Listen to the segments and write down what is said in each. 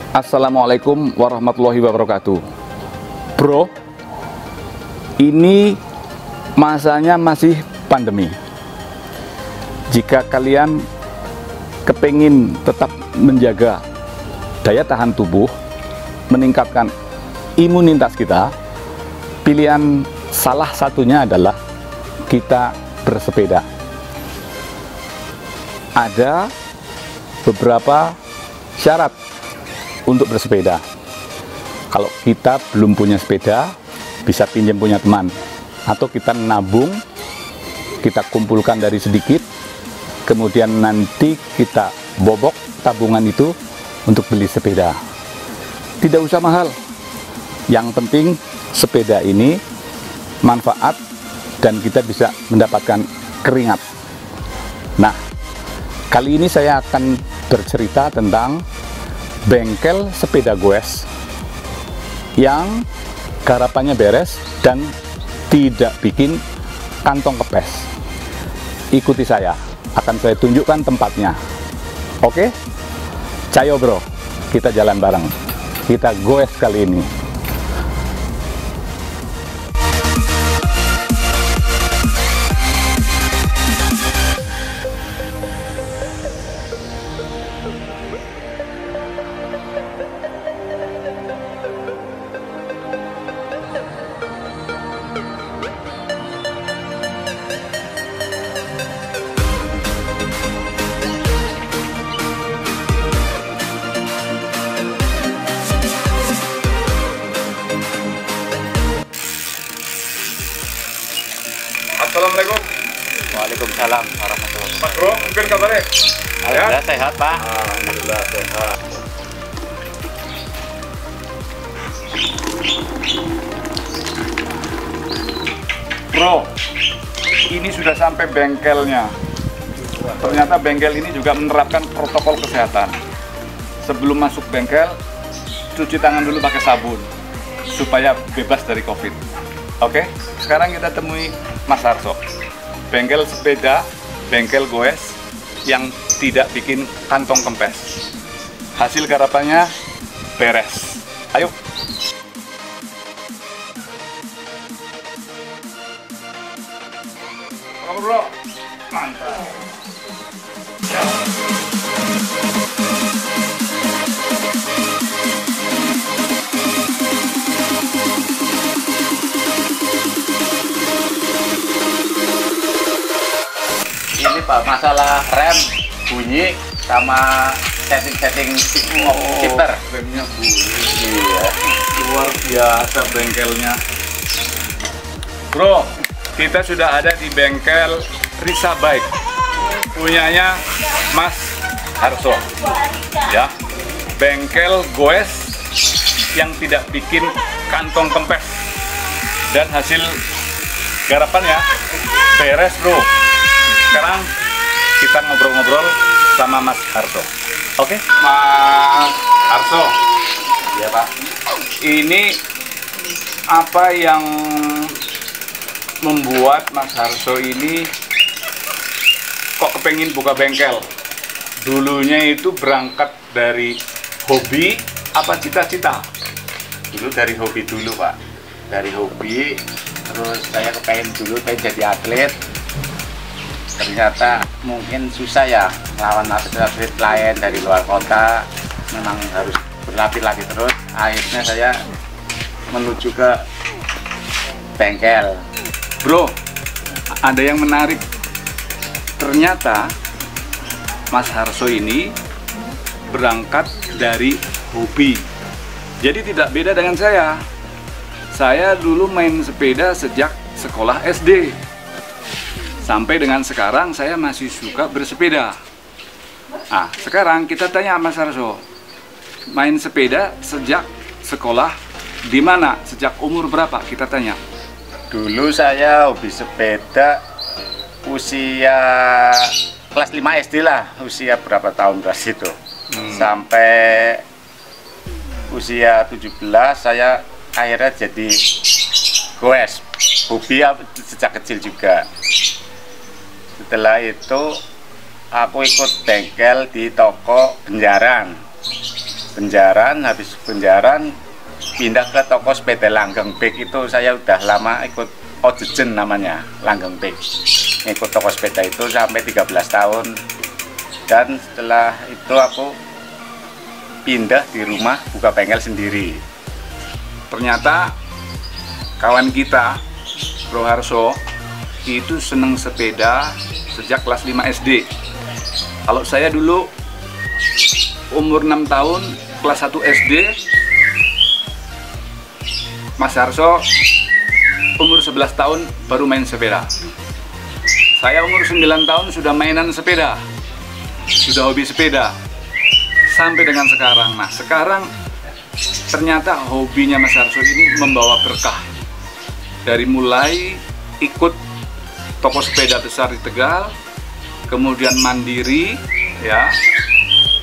Assalamualaikum warahmatullahi wabarakatuh. Bro, ini masanya masih pandemi. Jika kalian kepingin tetap menjaga daya tahan tubuh, meningkatkan imunitas kita, pilihan salah satunya adalah kita bersepeda. Ada beberapa syarat untuk bersepeda. Kalau kita belum punya sepeda, bisa pinjam punya teman, atau kita nabung, kita kumpulkan dari sedikit, kemudian nanti kita bobok tabungan itu untuk beli sepeda. Tidak usah mahal, yang penting sepeda ini manfaat dan kita bisa mendapatkan keringat. Nah, kali ini saya akan bercerita tentang bengkel sepeda goes yang garapannya beres dan tidak bikin kantong kempes. Ikuti saya, akan saya tunjukkan tempatnya. Oke? Cayo bro, kita jalan bareng. Kita goes kali ini. Assalamualaikum. Waalaikumsalam warahmatullahi wabarakatuh. Pak Bro, mungkin kabarnya? Alhamdulillah sehat Pak. Alhamdulillah sehat. Bro, ini sudah sampai bengkelnya. Ternyata bengkel ini juga menerapkan protokol kesehatan. Sebelum masuk bengkel, cuci tangan dulu pakai sabun supaya bebas dari COVID. Oke, sekarang kita temui Mas Harso. Bengkel sepeda, bengkel goes yang tidak bikin kantong kempes. Hasil garapannya beres. Ayo. Bro, mantap. Ini Pak, masalah rem, bunyi, sama setting-setting shifter. Remnya bunyi. Iya. Luar biasa bengkelnya. Bro, kita sudah ada di bengkel Risa Bike, punyanya Mas Harso. Ya, bengkel goes yang tidak bikin kantong kempes dan hasil garapannya beres bro. Sekarang kita ngobrol-ngobrol sama Mas Harso. Oke, Mas Harso. Iya Pak. Ini apa yang membuat Mas Harso ini kok kepengen buka bengkel? Dulunya itu berangkat dari hobi apa cita-cita? Dulu dari hobi dulu Pak. Dari hobi, terus saya kepengen dulu pengen jadi atlet. Ternyata mungkin susah ya lawan atlet-atlet lain dari luar kota. Memang harus berlatih-latih terus. Akhirnya saya menuju ke bengkel. Bro, ada yang menarik. Ternyata Mas Harso ini berangkat dari hobi. Jadi tidak beda dengan saya. Saya dulu main sepeda sejak sekolah SD. Sampai dengan sekarang saya masih suka bersepeda. Nah, sekarang kita tanya Mas Harso. Main sepeda sejak sekolah di mana? Sejak umur berapa? Kita tanya. Dulu saya hobi sepeda usia kelas 5 SD lah, usia berapa tahun kelas itu. Sampai usia 17 saya akhirnya jadi goes, hobi sejak kecil juga. Setelah itu aku ikut bengkel di toko Genjarang. Penjaran, habis Penjaran pindah ke toko sepeda Langgeng Bek. Itu saya udah lama ikut Ojejen namanya, Langgeng Bek. Ikut toko sepeda itu sampai 13 tahun. Dan setelah itu aku pindah di rumah, buka bengkel sendiri. Ternyata kawan kita, Bro Harso, itu seneng sepeda sejak kelas 5 SD. Kalau saya dulu umur 6 tahun, kelas 1 SD, Mas Harso umur 11 tahun baru main sepeda. Saya umur 9 tahun sudah mainan sepeda, sudah hobi sepeda, sampai dengan sekarang. Nah, sekarang ternyata hobinya Mas Harso ini membawa berkah. Dari mulai ikut toko sepeda besar di Tegal, kemudian mandiri, ya,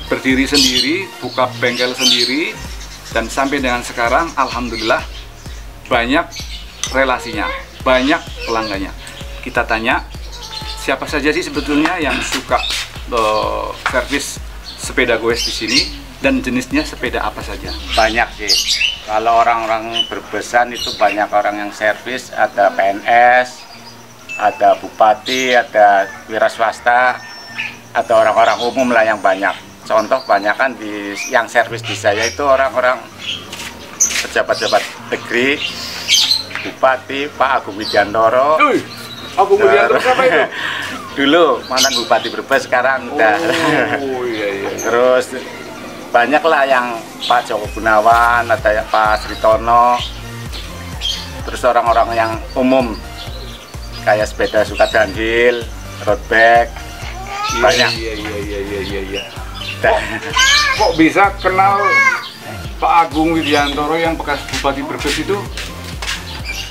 berdiri sendiri, buka bengkel sendiri, dan sampai dengan sekarang, alhamdulillah, banyak relasinya, banyak pelanggannya. Kita tanya, siapa saja sih sebetulnya yang suka servis sepeda goes di sini, dan jenisnya sepeda apa saja? Banyak sih. Kalau orang-orang berbesan itu banyak orang yang servis, ada PNS, ada bupati, ada wira swasta, ada orang-orang umum lah yang banyak. Contoh banyak kan yang servis di saya itu orang-orang pejabat-pejabat negeri, bupati, Pak Agung Widiantoro. Agung Widiantoro siapa itu? Dulu mantan bupati Brebes, sekarang udah. Oh iya. Terus banyak lah yang Pak Joko Gunawan, ada yang Pak Sritono. Terus orang-orang yang umum kayak sepeda suka downhill, road bike, banyak. Iya. Kok bisa kenal Pak Agung Widiantoro yang bekas Bupati Brebes itu?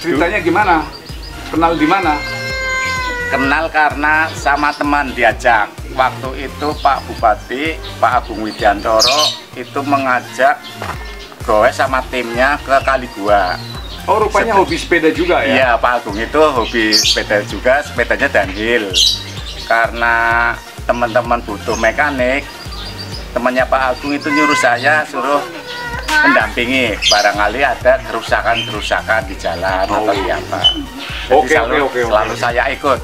Ceritanya gimana? Kenal di mana? Kenal karena sama teman diajak. Waktu itu Pak Bupati, Pak Agung Widiantoro itu mengajak goes sama timnya ke Kali Gua. Oh, rupanya hobi sepeda juga ya? Iya, Pak Agung itu hobi sepeda juga, sepedanya downhill. Karena teman-teman butuh mekanik, temannya Pak Agung itu nyuruh saya suruh mendampingi barangkali ada kerusakan di jalan atau di apa. Jadi selalu saya ikut.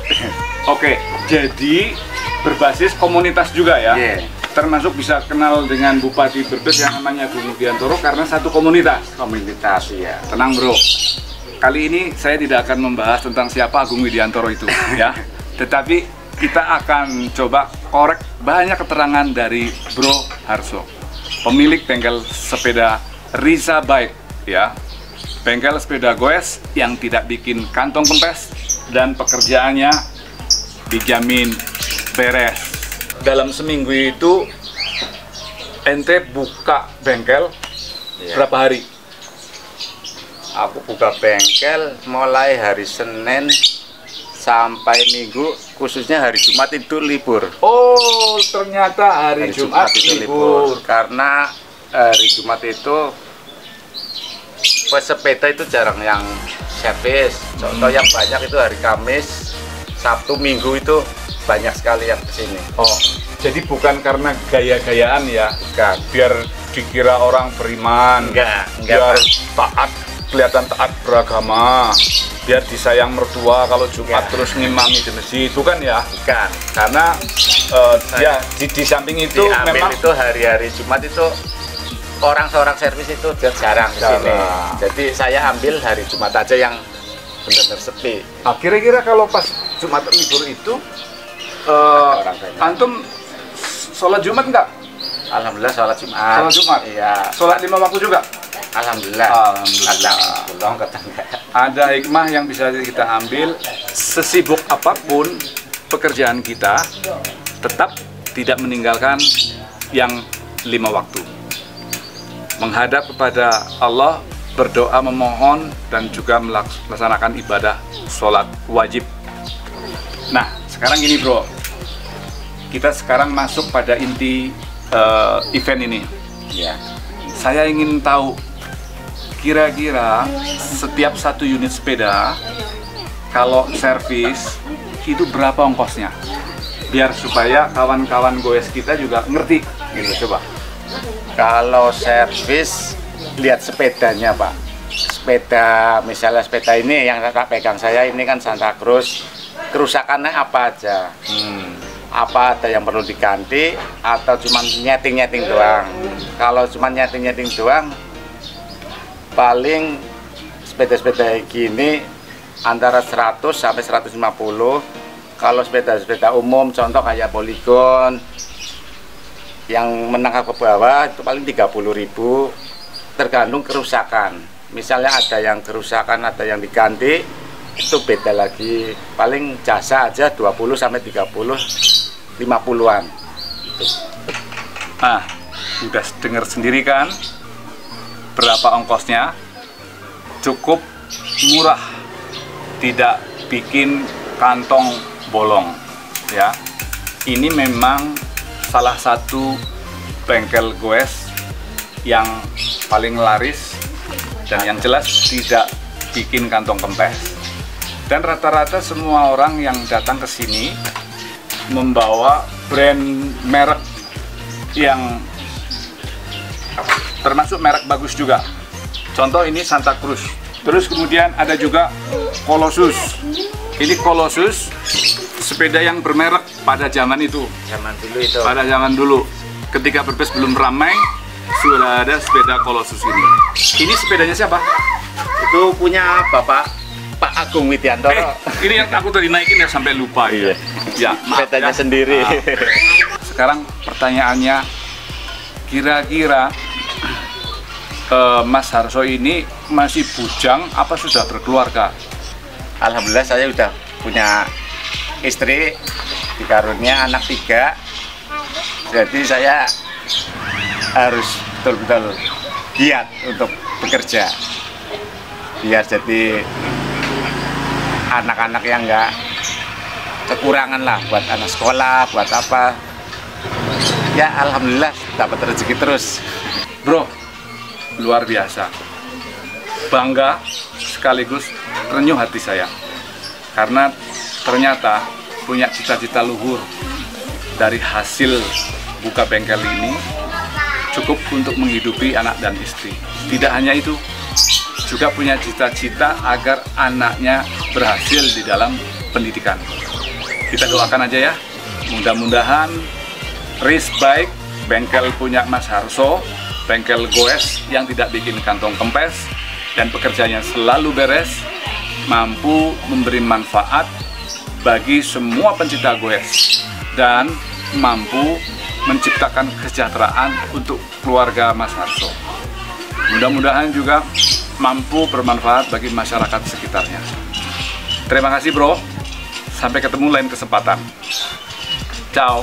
Oke, jadi berbasis komunitas juga ya? Yeah. Termasuk bisa kenal dengan Bupati Brebes yang namanya Agung Widiantoro karena satu komunitas. Komunitas, ya. Tenang bro, kali ini saya tidak akan membahas tentang siapa Agung Widiantoro itu ya. Tetapi kita akan coba korek banyak keterangan dari Bro Harso, pemilik bengkel sepeda Riza Bike ya. Bengkel sepeda goes yang tidak bikin kantong kempes dan pekerjaannya dijamin beres. Dalam seminggu itu ente buka bengkel berapa hari? Aku buka bengkel mulai hari Senin sampai Minggu, khususnya hari Jumat itu libur. Oh, ternyata hari Jumat itu libur. Karena hari Jumat itu pesepeda itu jarang yang servis. Contoh yang banyak itu hari Kamis, Sabtu, Minggu itu banyak sekali yang kesini. Oh, jadi bukan karena gaya-gayaan ya? Bukan. Biar dikira orang beriman. Enggak. Biar taat, kelihatan taat beragama. Biar disayang mertua kalau Jumat terus ngimami di masjid, itu kan ya? Bukan. Karena ya di samping itu memang itu hari-hari Jumat itu orang servis itu jarang kesini. Jadi saya ambil hari Jumat aja yang benar-benar sepi. Nah, kira-kira kalau pas Jumat libur itu antum sholat Jumat enggak? Alhamdulillah sholat Jumat. Sholat Jumat? Iya. Sholat 5 waktu juga? Alhamdulillah. Ada hikmah yang bisa kita ambil. Sesibuk apapun pekerjaan kita, tetap tidak meninggalkan yang 5 waktu. Menghadap kepada Allah, berdoa, memohon, dan juga melaksanakan ibadah sholat wajib. Nah, sekarang gini bro, kita sekarang masuk pada inti event ini. Ya. Saya ingin tahu, kira-kira setiap satu unit sepeda, kalau servis, itu berapa ongkosnya? Biar supaya kawan-kawan goes kita juga ngerti, gitu, coba. Kalau servis, lihat sepedanya Pak. Sepeda, misalnya sepeda ini yang tak pegang saya ini kan Santa Cruz, kerusakannya apa aja? Apa ada yang perlu diganti atau cuma nyeting-nyeting doang? Kalau cuma nyeting-nyeting doang, paling sepeda-sepeda gini antara 100 sampai 150. Kalau sepeda-sepeda umum, contoh kayak Polygon yang menengah ke bawah itu paling 30.000, tergantung kerusakan. Misalnya ada yang kerusakan, ada yang diganti, itu beda lagi. Paling jasa aja 20 sampai 30, 50-an. Nah, udah dengar sendiri kan berapa ongkosnya? Cukup murah, tidak bikin kantong bolong ya. Ini memang salah satu bengkel goes yang paling laris dan yang jelas tidak bikin kantong kempes. Dan rata-rata semua orang yang datang ke sini membawa brand merek yang termasuk merek bagus juga. Contoh ini Santa Cruz. Terus kemudian ada juga Colossus. Ini Colossus, sepeda yang bermerek pada zaman itu. Zaman dulu itu. Pada zaman dulu, ketika Brebes belum ramai, sudah ada sepeda Colossus ini. Ini sepedanya siapa? Itu punya Bapak Pak Agung Widiantoro. Ini yang aku tadi naikin ya sampai lupa ya. Ya, maaf Sepedanya ya. sendiri. Sekarang pertanyaannya, kira-kira Mas Harso ini masih bujang apa sudah berkeluarga? Alhamdulillah saya sudah punya istri, dikarunia anak 3. Jadi saya harus betul-betul giat untuk bekerja biar jadi anak-anak yang enggak kekurangan lah buat anak sekolah, buat apa. Ya alhamdulillah dapat rezeki terus. Bro, luar biasa. Bangga sekaligus terenyuh hati saya. Karena ternyata punya cita-cita luhur dari hasil buka bengkel ini cukup untuk menghidupi anak dan istri. Tidak hanya itu, juga punya cita-cita agar anaknya berhasil di dalam pendidikan. Kita doakan aja ya, mudah-mudahan Risk Bike, bengkel punya Mas Harso, bengkel goes yang tidak bikin kantong kempes dan pekerjaannya selalu beres, mampu memberi manfaat bagi semua pencinta goes dan mampu menciptakan kesejahteraan untuk keluarga Mas Harso. Mudah-mudahan juga mampu bermanfaat bagi masyarakat sekitarnya. Terima kasih bro, sampai ketemu lain kesempatan. Ciao.